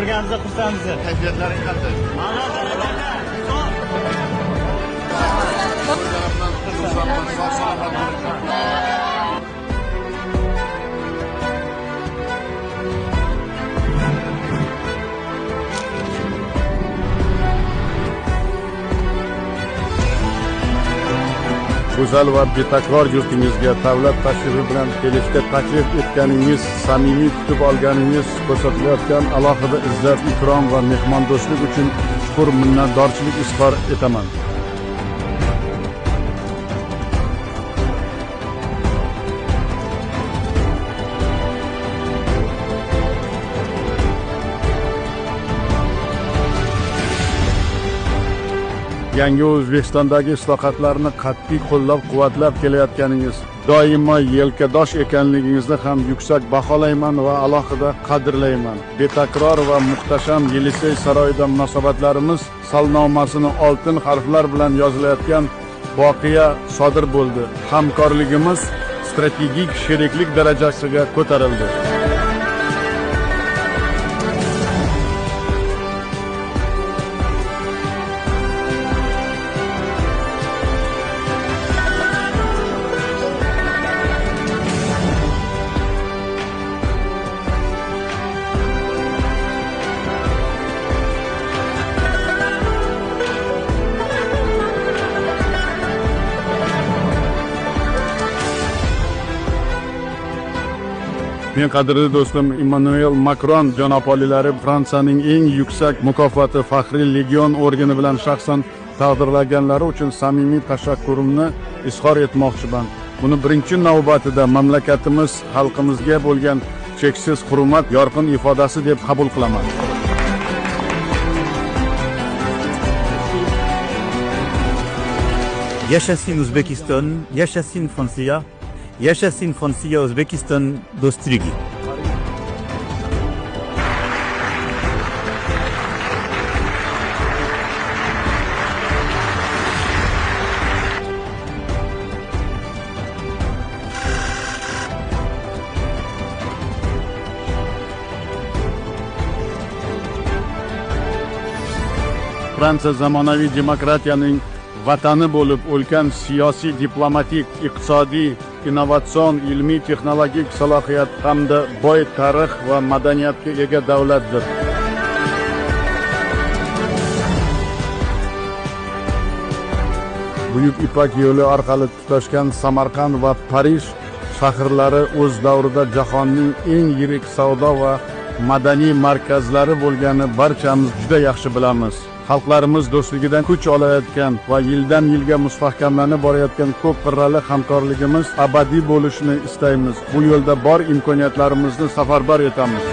ko'rganimizda xursandmiz. Kayfiyatlaring qanday? Alloh barakalla. Go'zal va betakror yurtingizga davlat tashrifi bilan kelishga taklif etganingiz, samimiy kutib olganingiz, ko'rsatilayotgan alohida izzat, ikrom va mehmondo'stlik uchun chuqur minnatdorchilik izhor etaman. Yangi O'zbekistondagi islohotlarni qat'iy qo'llab-quvvatlab kelayotganingiz, doimo yelkadosh ekanligingizni ham yuksak baholayman va alohida qadrlayman. Betakror va muhtasham Yelisey saroyida munosabatlarimiz salnomasini oltin harflar bilan yozilayotgan voqea sodir bo'ldi. Hamkorligimiz strategik sheriklik darajasiga ko'tarildi. Men qadrli do'stim Emmanuel Macron janob olilari Fransiyaning eng yuksak mukofoti faxriy legion ordeni bilan shaxsan taqdirlaganlari uchun samimiy tashakkurimni izhor etmoqchiman. Buni birinchi navbatida mamlakatimiz xalqimizga bo'lgan cheksiz hurmat yorqin ifodasi deb qabul qilaman. Yashashin O'zbekiston, yashashin Fransiya. Yashashin Fransiya, O'zbekiston do'stligi. Fransiya zamonaviy demokratiyaning vatani bo'lib, ulkan siyosiy, diplomatik, iqtisodiy, innovatsion, ilmiy, texnologik salohiyat hamda boy tarix va madaniyatga ega davlatdir. Buyuk Ipak yo'li orqali tutashgan Samarqand va Parij shaharlari o'z davrida jahonning eng yirik savdo va madaniy markazlari bo'lgani barchamiz juda yaxshi bilamiz. Xalqlarimiz do'stligidan kuch olayotgan va yildan yilga mustahkamlanib borayotgan ko'p qirrali hamkorligimiz abadiy bo'lishini istaymiz. Bu yo'lda bor imkoniyatlarimizni safarbar etamiz.